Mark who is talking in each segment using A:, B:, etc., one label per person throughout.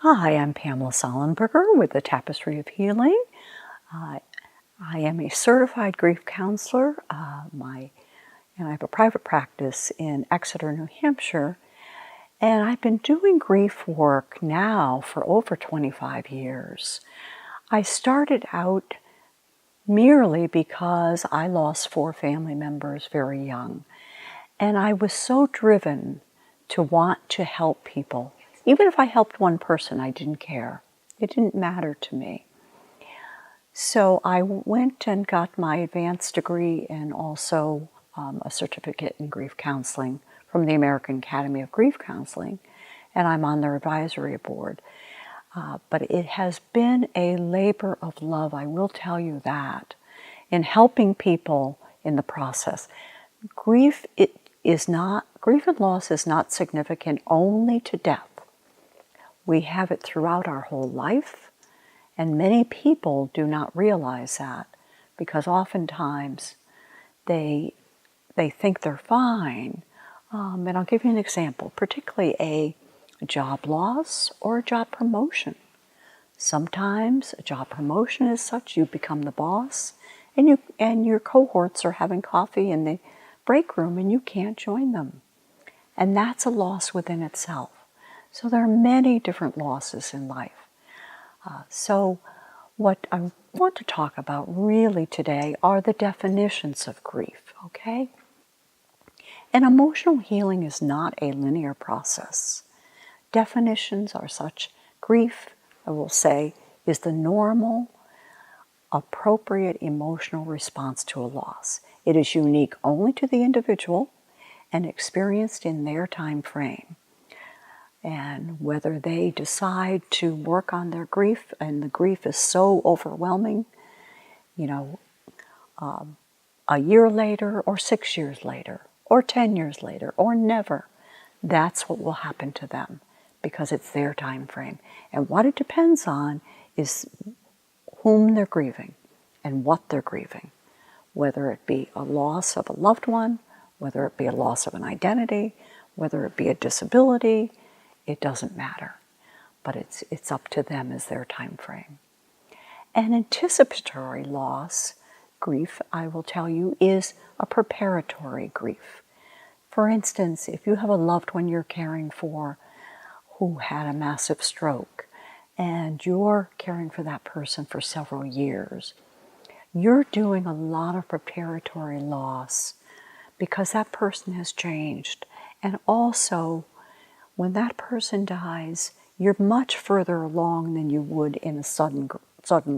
A: Hi, I'm Pamela Sollenberger with the Tapestry of Healing. I am a certified grief counselor, and I have a private practice in Exeter, New Hampshire, and I've been doing grief work now for over 25 years. I started out merely because I lost 4 family members very young, and I was so driven to want to help people. Even if I helped one person, I didn't care. It didn't matter to me. So I went and got my advanced degree and also a certificate in grief counseling from the American Academy of Grief Counseling, and I'm on their advisory board. But it has been a labor of love, I will tell you that, in helping people in the process. Grief and loss is not significant only to death. We have it throughout our whole life, and many people do not realize that because oftentimes they think they're fine. And I'll give you an example, particularly a job loss or a job promotion. Sometimes a job promotion is such you become the boss, and your cohorts are having coffee in the break room and you can't join them. And that's a loss within itself. So there are many different losses in life. So what I want to talk about really today are the definitions of grief, okay? And emotional healing is not a linear process. Definitions are such. Grief, I will say, is the normal, appropriate emotional response to a loss. It is unique only to the individual and experienced in their time frame. And whether they decide to work on their grief, and the grief is so overwhelming, a year later, or 6 years later, or 10 years later, or never, that's what will happen to them because it's their time frame. And what it depends on is whom they're grieving and what they're grieving, whether it be a loss of a loved one, whether it be a loss of an identity, whether it be a disability. It doesn't matter, but it's up to them as their time frame. And anticipatory loss grief, I will tell you, is a preparatory grief. For instance, if you have a loved one you're caring for who had a massive stroke, and you're caring for that person for several years, you're doing a lot of preparatory loss because that person has changed. And also, when that person dies, you're much further along than you would in a sudden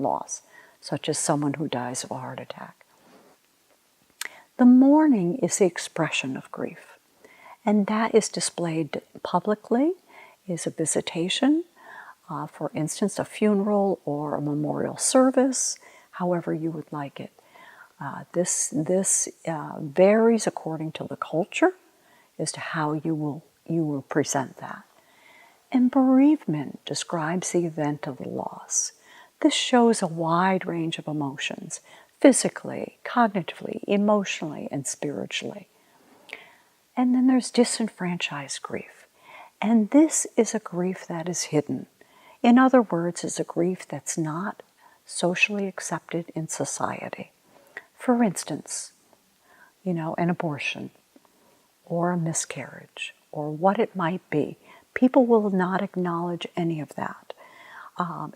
A: loss, such as someone who dies of a heart attack. The mourning is the expression of grief, and that is displayed publicly, is a visitation, for instance, a funeral or a memorial service, however you would like it. This varies according to the culture as to how you will present that. And bereavement describes the event of the loss. This shows a wide range of emotions, physically, cognitively, emotionally, and spiritually. And then there's disenfranchised grief. And this is a grief that is hidden. In other words, it's a grief that's not socially accepted in society. For instance, an abortion or a miscarriage, or what it might be. People will not acknowledge any of that.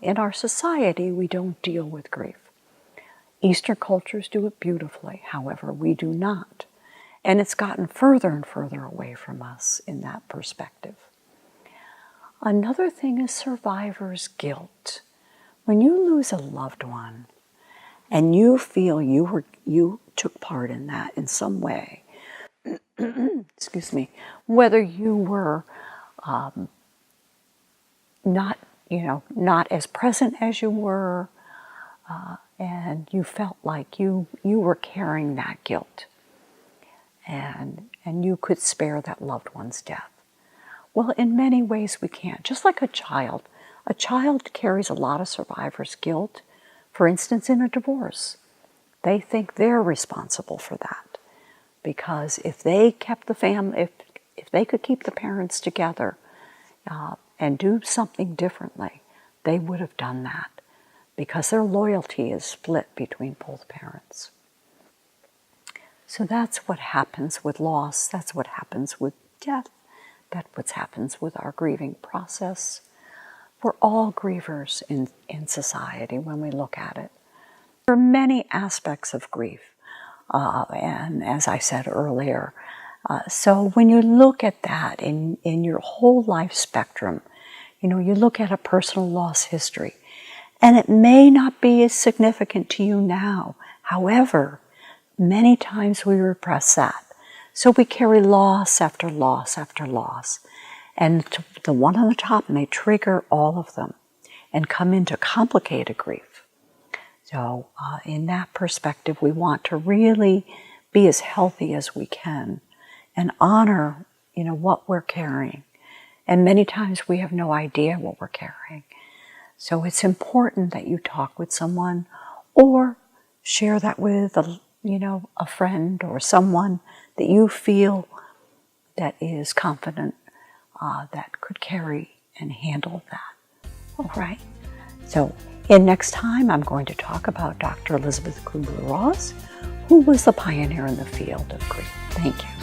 A: In our society, we don't deal with grief. Eastern cultures do it beautifully, however, we do not. And it's gotten further and further away from us in that perspective. Another thing is survivor's guilt. When you lose a loved one, and you feel you took part in that in some way, excuse me, whether you were not as present as you were, and you felt like you were carrying that guilt, and you could spare that loved one's death. Well, in many ways we can't. Just like a child carries a lot of survivor's guilt. For instance, in a divorce, they think they're responsible for that. Because if they kept the family, if they could keep the parents together and do something differently, they would have done that because their loyalty is split between both parents. So that's what happens with loss. That's what happens with death. That's what happens with our grieving process. We're all grievers in society when we look at it. There are many aspects of grief, and as I said earlier, so when you look at that in your whole life spectrum, you look at a personal loss history, and it may not be as significant to you now. However, many times we repress that. So we carry loss after loss after loss. And the one on the top may trigger all of them and come into complicated grief. So in that perspective, we want to really be as healthy as we can and honor, what we're carrying. And many times we have no idea what we're carrying. So it's important that you talk with someone or share that with a friend or someone that you feel that is confident that could carry and handle that. All right. So next time I'm going to talk about Dr. Elizabeth Kubler-Ross, who was the pioneer in the field of grief. Thank you.